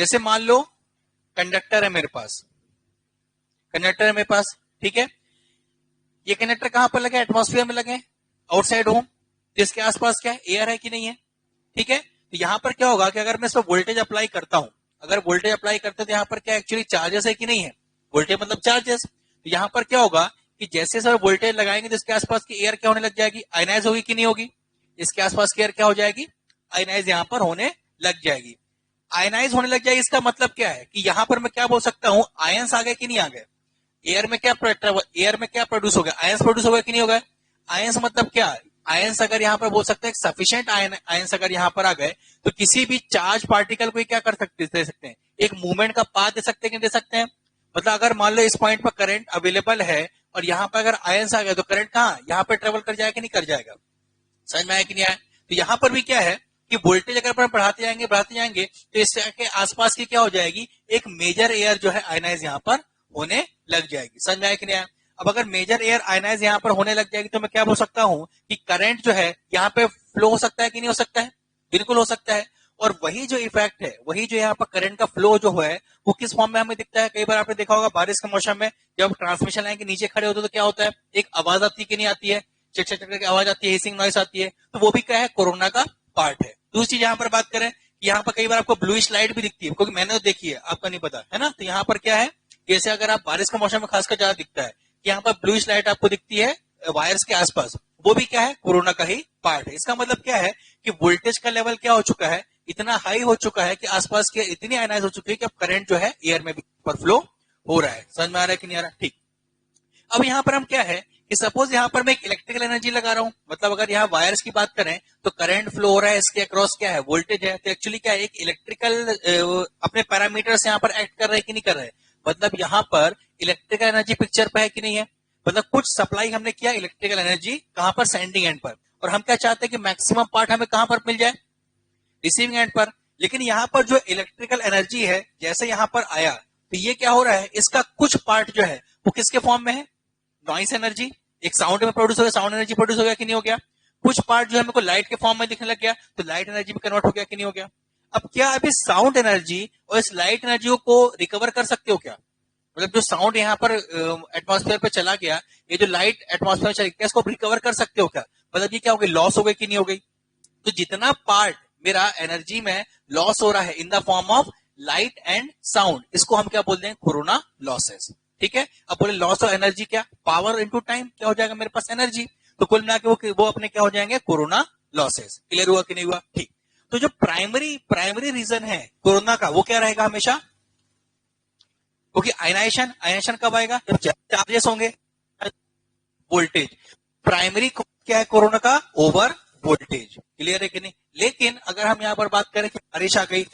जैसे मान लो कंडक्टर है मेरे पास, कंडक्टर है मेरे पास, ठीक है। ये कंडक्टर कहां पर लगे? एटमॉस्फेयर में लगे, आउटसाइड होम, जिसके आसपास क्या है? एयर है कि नहीं है, ठीक है। तो यहां पर क्या होगा कि अगर मैं इस पर वोल्टेज अप्लाई करता हूं, अगर वोल्टेज अप्लाई करते तो यहां पर क्या एक्चुअली चार्जेस है कि नहीं है? वोल्टेज मतलब चार्जेस। तो यहां पर क्या होगा कि जैसे सर वोल्टेज लगाएंगे तो इसके आसपास की एयर क्या होने लग जाएगी? आयनाइज होगी कि नहीं होगी? इसके आसपास की एयर क्या हो जाएगी? आयनाइज यहां पर होने लग जाएगी। आयनाइज होने लग जाएगी, इसका मतलब क्या है कि यहां पर मैं क्या बोल सकता हूं? आयंस आ गए कि नहीं आ गए? एयर में क्या प्रोड्यूस हो गया? आयंस प्रोड्यूस हो गया कि नहीं हो गया? आयंस मतलब क्या? आयंस अगर यहां पर बोल सकते हैं सफिशिएंट आयंस अगर यहां पर आ गए तो किसी भी चार्ज पार्टिकल को क्या कर सकते दे सकते हैं? एक मूवमेंट का पाथ दे सकते हैं कि दे सकते हैं? मतलब अगर मान लो इस पॉइंट पर करंट अवेलेबल है और यहां पर अगर आयंस आ गए तो करंट कहां यहां पर ट्रेवल कर जाएगा कि नहीं कर जाएगा? समझ में आया कि नहीं आया? तो यहां पर भी क्या है कि वोल्टेज अगर अपन बढ़ाते जाएंगे तो इसके आसपास की क्या हो जाएगी? एक मेजर एयर जो है आयनाइज यहां पर होने लग जाएगी। समझ में आया कि नहीं आया? अब अगर मेजर एयर आयनाइज यहां पर होने लग जाएगी तो मैं क्या बोल सकता हूं कि करंट जो है यहां पे फ्लो हो सकता है कि नहीं हो सकता है? बिल्कुल हो सकता है। और वही जो इफेक्ट है, वही जो यहाँ पर करंट का फ्लो जो है वो किस फॉर्म में हमें दिखता है? कई बार आपने देखा होगा बारिश के मौसम में जब ट्रांसमिशन लाइन के नीचे खड़े होते तो क्या होता है? एक आवाज आती है कि नहीं आती है? चिट चिट की आवाज आती है, हिसिंग नॉइस आती है, तो वो भी क्या है? कोरोना का पार्ट है। दूसरी चीज यहाँ पर बात करें, यहाँ पर कई बार आपको ब्लूइश लाइट भी दिखती है, क्योंकि मैंने तो देखी है, आपका नहीं पता है ना। तो यहाँ पर क्या है, जैसे अगर आप बारिश के मौसम में खासकर ज्यादा दिखता है कि यहाँ पर ब्लूइश लाइट आपको दिखती है वायर्स के आसपास, वो भी क्या है? कोरोना का ही पार्ट है। इसका मतलब क्या है कि वोल्टेज का लेवल क्या हो चुका है? इतना हाई हो चुका है कि आसपास के इतनी आयनाइज हो चुकी है कि अब करंट जो है एयर में भी फ्लो हो रहा है। समझ में आ रहा है कि नहीं आ रहा? ठीक। अब यहां पर हम क्या है कि सपोज यहां पर मैं एक इलेक्ट्रिकल एनर्जी लगा रहा हूं, मतलब अगर यहाँ वायर्स की बात करें तो करंट फ्लो हो रहा है, इसके अक्रॉस क्या है? वोल्टेज है। तो एक्चुअली क्या है, एक इलेक्ट्रिकल अपने पैरामीटर्स यहाँ पर एक्ट कर रहे हैं कि नहीं कर रहे हैं? मतलब यहाँ पर इलेक्ट्रिकल एनर्जी पिक्चर पे है कि नहीं है? मतलब कुछ सप्लाई हमने किया इलेक्ट्रिकल एनर्जी कहां पर? सेंडिंग एंड पर। और हम क्या चाहते हैं कि मैक्सिमम पार्ट हमें कहां पर मिल जाए? रिसीविंग एंड पर। लेकिन यहां पर जो इलेक्ट्रिकल एनर्जी है जैसे यहां पर आया तो ये क्या हो रहा है? इसका कुछ पार्ट जो है वो किसके फॉर्म में है? Noise energy. एक साउंड में प्रोड्यूस हो गया, साउंड एनर्जी प्रोड्यूस हो गया कि नहीं हो गया? कुछ पार्ट जो है मेरे को लाइट के फॉर्म में दिखने लग गया, तो लाइट एनर्जी में कन्वर्ट हो गया कि नहीं हो गया? अब क्या अभी साउंड एनर्जी और इस लाइट एनर्जी को रिकवर कर सकते हो क्या? मतलब जो साउंड यहाँ पर एटमॉस्फेयर पे चला गया, ये जो लाइट एटमॉस्फेयर में चली गया, इसको रिकवर कर सकते हो क्या? मतलब ये क्या हो गई? लॉस हो गई कि नहीं हो गई? तो जितना पार्ट मेरा एनर्जी में लॉस हो रहा है in the form of light and sound, इसको हम क्या बोलते हैं? Corona losses. ठीक है। अब बोले लॉस ऑफ एनर्जी क्या? Power into time. क्या हो जाएगा मेरे पास? एनर्जी। तो कुल मिला के वो अपने क्या हो जाएंगे? Corona losses. क्लियर हुआ कि नहीं हुआ? ठीक। तो जो प्राइमरी रीजन है कोरोना का वो क्या रहेगा हमेशा? क्योंकि आयनाइजेशन आयनाइजेशन कब आएगा? जब चार्जेस होंगे, वोल्टेज। प्राइमरी क्या है कोरोना का? Over voltage. क्लियर है कि नहीं? लेकिन अगर हम यहाँ पर बात करें कि बारिश आ गई,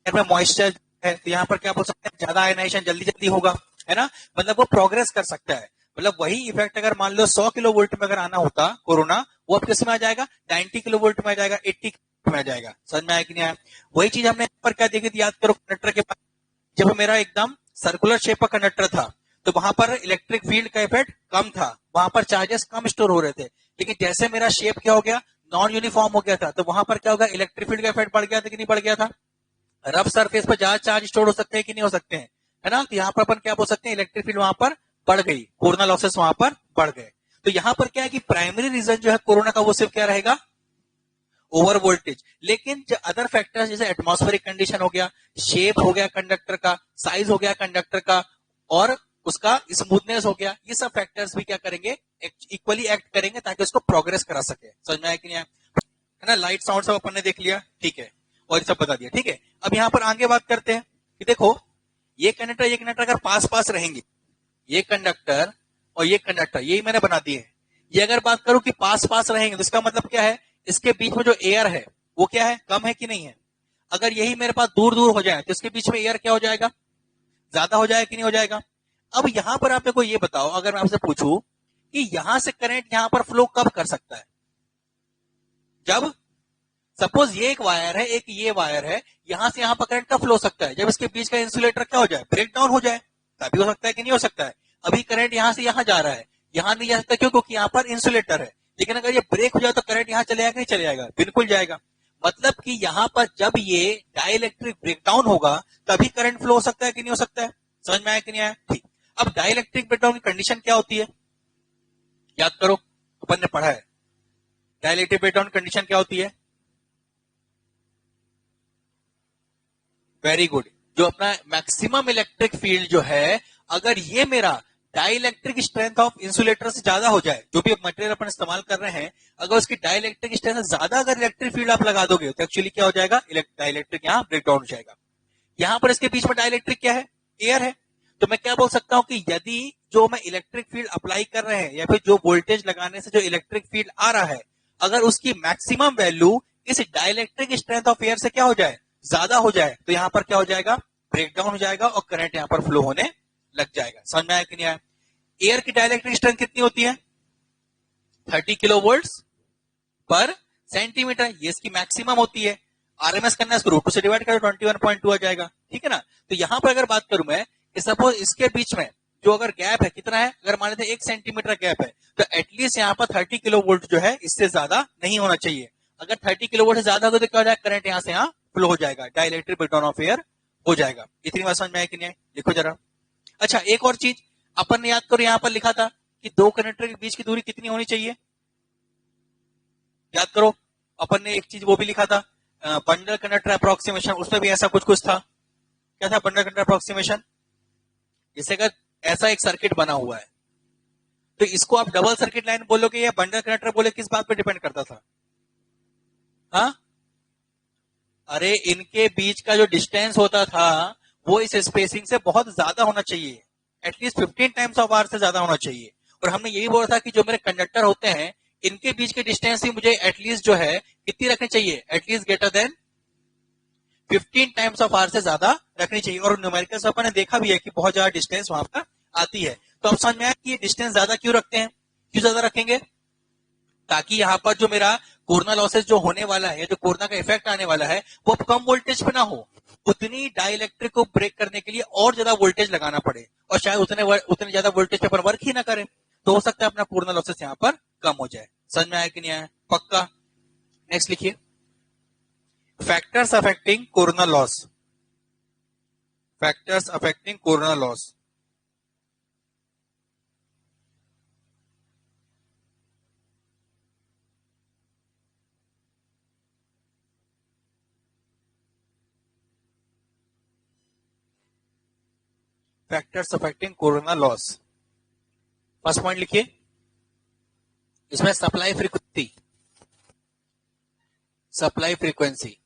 में मॉइस्चर है, तो यहाँ पर क्या बोल सकते हैं? ज्यादा आयनाइजेशन जल्दी जल्दी होगा, है ना। मतलब वो प्रोग्रेस कर सकता है। मतलब वही इफेक्ट अगर मान लो 100 किलो वोल्ट में अगर आना होता कोरोना, वो अब किस में आ जाएगा? 90 किलो वोल्ट में आ जाएगा, 80 में आ जाएगा। समझ में आया कि नहीं आया? वही चीज हमने यहाँ पर क्या देखी थी, याद करो कंडक्टर के पास, जब मेरा एकदम सर्कुलर शेप का कंडक्टर था तो वहां पर इलेक्ट्रिक फील्ड का इफेक्ट कम था, वहां पर चार्जेस कम स्टोर हो रहे थे। लेकिन जैसे मेरा शेप क्या हो गया? नॉन यूनिफॉर्म हो गया था, तो वहां पर क्या होगा? इलेक्ट्रिक फील्ड का इफेक्ट बढ़ गया था कि नहीं बढ़ गया था? रफ सरफेस पर ज्यादा चार्ज स्टोर हो सकते हैं कि नहीं हो सकते हैं, है ना। तो यहाँ पर अपन क्या बोल सकते हैं? इलेक्ट्रिक फील्ड वहां पर बढ़ गई, कोरोना लॉसेस वहां पर बढ़ गए। तो यहाँ पर क्या है कि प्राइमरी रीजन जो है कोरोना का वो सिर्फ क्या रहेगा? Over voltage. लेकिन जो अदर फैक्टर्स जैसे एटमॉस्फेरिक कंडीशन हो गया, शेप हो गया कंडक्टर का, साइज हो गया कंडक्टर का, और उसका स्मूथनेस हो गया, ये सब फैक्टर्स भी क्या करेंगे? इक्वली एक्ट करेंगे ताकि उसको प्रोग्रेस करा सके। समझ में आया कि नहीं आया? है ना। लाइट साउंड सब अपन ने देख लिया, ठीक है, और ये सब बता दिया, ठीक है। अब यहां पर आगे बात करते हैं कि देखो ये कंडक्टर अगर पास पास रहेंगे, ये कंडक्टर और ये कंडक्टर यही मैंने बना दिए हैं, ये अगर बात करूं कि पास पास रहेंगे तो इसका मतलब क्या है? इसके बीच में जो एयर है वो क्या है? कम है कि नहीं है? अगर यही मेरे पास दूर दूर हो जाए तो इसके बीच में एयर क्या हो जाएगा? ज्यादा हो जाएगा कि नहीं हो जाएगा? अब यहां पर आप मेरे को ये बताओ, अगर मैं आपसे पूछूं कि यहां से करंट यहां पर फ्लो कब कर सकता है? जब सपोज ये एक वायर है, एक ये वायर है, यहां से यहां पर करंट कब फ्लो हो सकता है? जब इसके बीच का इंसुलेटर क्या हो जाए? ब्रेक डाउन हो जाए, तभी हो सकता है कि नहीं हो सकता है? अभी करंट यहां से यहां जा रहा है, यहां नहीं जा सकता, क्यों? क्योंकि यहां पर इंसुलेटर है। लेकिन अगर ये ब्रेक हो जाए तो करंट यहां चले जाएगा नहीं चले जाएगा? बिल्कुल जाएगा। मतलब कि यहां पर जब ये डाइलेक्ट्रिक ब्रेकडाउन होगा तभी करंट फ्लो हो सकता है कि नहीं हो सकता है? समझ में आया कि नहीं आया? ठीक। अब डाइलेक्ट्रिक ब्रेकडाउन की कंडीशन क्या होती है? याद करो, अपन ने पढ़ा है। डाइलेक्ट्रिक ब्रेकडाउन कंडीशन क्या होती है? Very good. जो अपना मैक्सिमम इलेक्ट्रिक फील्ड जो है, अगर ये मेरा डाइलेक्ट्रिक स्ट्रेंथ ऑफ इंसुलेटर से ज्यादा हो जाए, जो भी मटेरियल अपन इस्तेमाल कर रहे हैं, अगर उसकी डाइलेक्ट्रिक स्ट्रेंथ से ज्यादा अगर इलेक्ट्रिक फील्ड आप लगा दोगे तो एक्चुअली क्या हो जाएगा? डाइलेक्ट्रिक यहां ब्रेकडाउन हो जाएगा। यहां पर इसके बीच में डाइलेक्ट्रिक क्या है? एयर है। तो मैं क्या बोल सकता हूं कि यदि जो मैं इलेक्ट्रिक फील्ड अप्लाई कर रहे हैं या फिर जो वोल्टेज लगाने से जो इलेक्ट्रिक फील्ड आ रहा है, अगर उसकी मैक्सिमम वैल्यू इस डाइलेक्ट्रिक स्ट्रेंथ ऑफ एयर से क्या हो जाए? ज्यादा हो जाए, तो यहां पर क्या हो जाएगा? ब्रेकडाउन हो जाएगा और करंट यहां पर फ्लो होने लग जाएगा। समझ में आया कि नहीं आया? एयर की डाइलेक्ट्रिक स्ट्रेंथ कितनी होती है? 30 किलो वोल्ट पर सेंटीमीटर, ये इसकी मैक्सिमम होती है। आरएमएस करना है, इसको रूट 2 से डिवाइड करो, 21.2 आ जाएगा। ठीक है ना? तो यहां पर अगर बात करूं मैं कि सपोज इसके बीच में जो अगर गैप है कितना है, अगर मान लेते 1 सेंटीमीटर गैप है, तो एटलीस्ट यहां पर 30 किलो वोल्ट जो है इससे ज्यादा नहीं होना चाहिए। अगर 30 किलो वोल्ट से ज्यादा होगा तो क्या हो जाएगा? करंट यहां से यहां फ्लो हो जाएगा, डाइलेक्ट्रिक ब्रेकडाउन ऑफ एयर हो जाएगा। इतनी बात समझ में आया कि नहीं आया? लिखो जरा। अच्छा, एक और चीज अपन ने याद करो, यहां पर लिखा था कि दो कंडक्टर के बीच की दूरी कितनी होनी चाहिए? याद करो, अपन ने एक चीज वो भी लिखा था, बंडल कंडक्टर अप्रोक्सीमेशन, उसमें भी ऐसा कुछ कुछ था। क्या था बंडल कंडक्टर अप्रोक्सीमेशन? जैसे अगर ऐसा एक सर्किट बना हुआ है, तो इसको आप डबल सर्किट लाइन बोलोगे या बंडल कंडक्टर बोले, किस बात पे डिपेंड करता था? हाँ, अरे इनके बीच का जो डिस्टेंस होता था वो इस स्पेसिंग से बहुत ज्यादा होना चाहिए, एटलीस्ट 15 टाइम्स ऑफ आर से ज्यादा होना चाहिए। और हमने यही बोला था कि जो मेरे कंडक्टर होते हैं इनके बीच के डिस्टेंस भी मुझे एटलीस्ट जो है कितनी रखनी चाहिए? At least greater than 15 times of R से ज्यादा रखनी चाहिए। और न्यूमेरिकल्स अपन ने देखा भी है कि बहुत ज्यादा डिस्टेंस वहां पर आती है। तो अब समझ में आया कि ये डिस्टेंस ज्यादा क्यों रखते हैं, क्यों ज्यादा रखेंगे? ताकि यहां पर जो मेरा कोरोना लॉसेस जो होने वाला है, जो कोरोना का इफेक्ट आने वाला है, वो कम वोल्टेज पे ना हो, उतनी डाइलेक्ट्रिक को ब्रेक करने के लिए और ज्यादा वोल्टेज लगाना पड़े, और शायद उतने ज्यादा वोल्टेज पे पर वर्क ही ना करे। तो हो सकता है अपना कोरोना लॉसेस यहाँ पर कम हो जाए। समझ में आया कि नहीं आया? पक्का। नेक्स्ट लिखिए, factors affecting corona loss. Factors affecting corona loss. Factors affecting corona loss. First point लिखिए, इसमें सप्लाई फ्रीक्वेंसी। सप्लाई फ्रीक्वेंसी,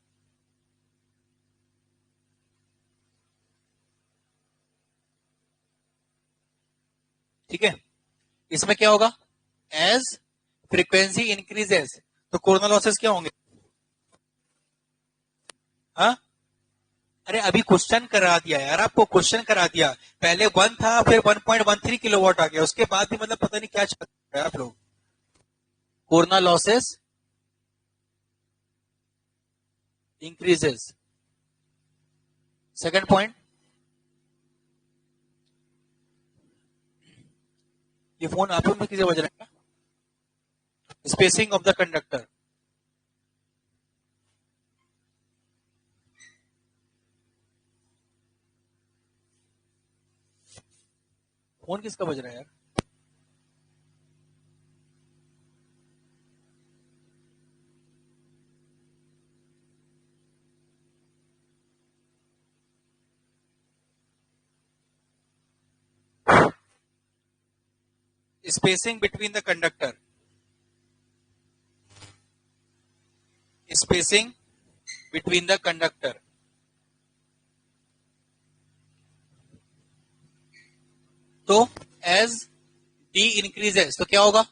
ठीक है। इसमें क्या होगा? एज फ्रीक्वेंसी इंक्रीजेस, तो कोरोना लॉसेस क्या होंगे? हाँ, अरे अभी क्वेश्चन करा दिया यार, आपको क्वेश्चन करा दिया। पहले 1 था, फिर 1.13 किलोवाट आ गया, उसके बाद भी मतलब पता नहीं क्या चल रहा है आप लोग। Corona losses increases. Second point, ये फोन आप में किसे बज रहा है? Spacing of the conductor. Phone किसका बज रहा है यार? Spacing between the conductor. Spacing between the conductor. तो एज डी इंक्रीजेस तो क्या होगा?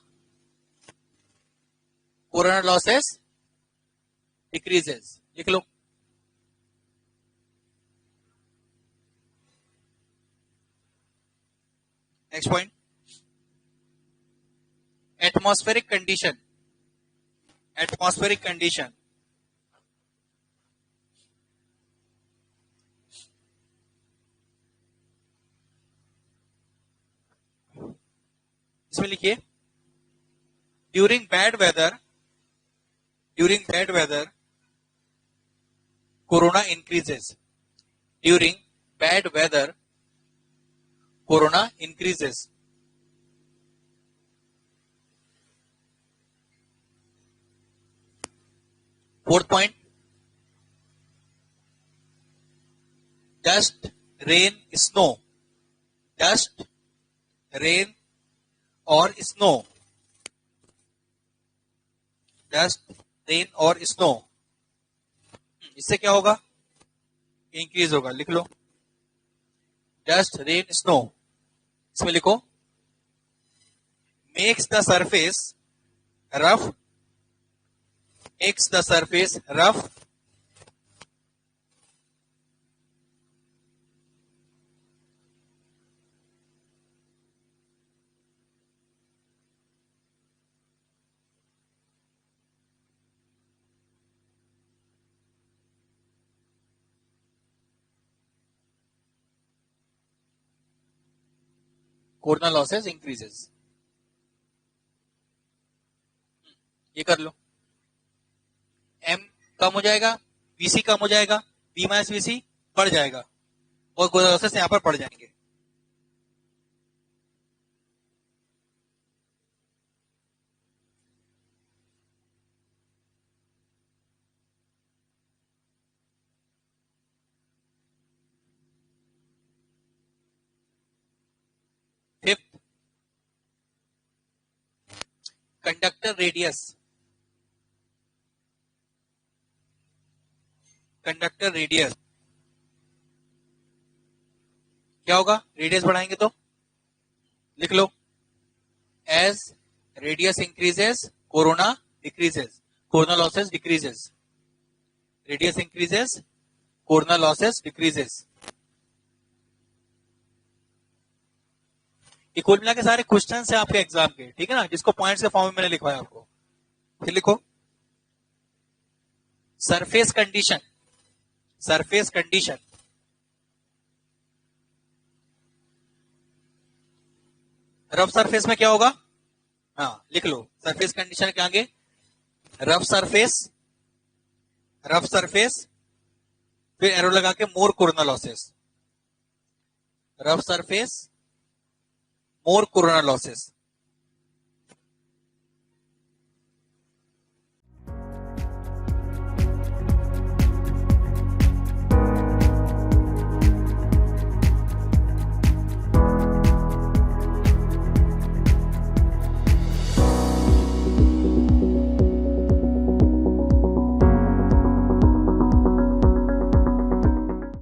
Corona losses decreases. लिख लो। Next point, atmospheric condition. Atmospheric condition, इसमें लिखिए, during bad weather, during bad weather corona increases, during bad weather corona increases. Fourth point, dust rain snow, dust rain और snow, dust rain और snow, इससे क्या होगा, increase होगा। लिख लो, dust rain snow, इसमें लिखो, makes the surface rough, makes the surface rough, corona losses increases. ये कर लो, एम कम हो जाएगा, वीसी कम हो जाएगा, बी माइनस वीसी बढ़ जाएगा और कोरोना लॉसेस यहां पर बढ़ जाएंगे। Fifth, conductor radius, conductor radius क्या होगा, रेडियस बढ़ाएंगे तो लिख लो, as radius increases corona decreases, corona losses decreases, radius increases corona losses decreases. ये कुल मिला के सारे क्वेश्चन है आपके एग्जाम के, ठीक है ना, जिसको पॉइंट्स के फॉर्म में मैंने लिखवाया आपको। फिर लिखो, surface condition, surface condition, rough surface में क्या होगा, हाँ लिख लो, सरफेस कंडीशन के आगे रफ सरफेस, रफ सरफेस, फिर एरो लगा के मोर कोरोना लॉसेस, रफ सरफेस मोर कोरोना लॉसेस।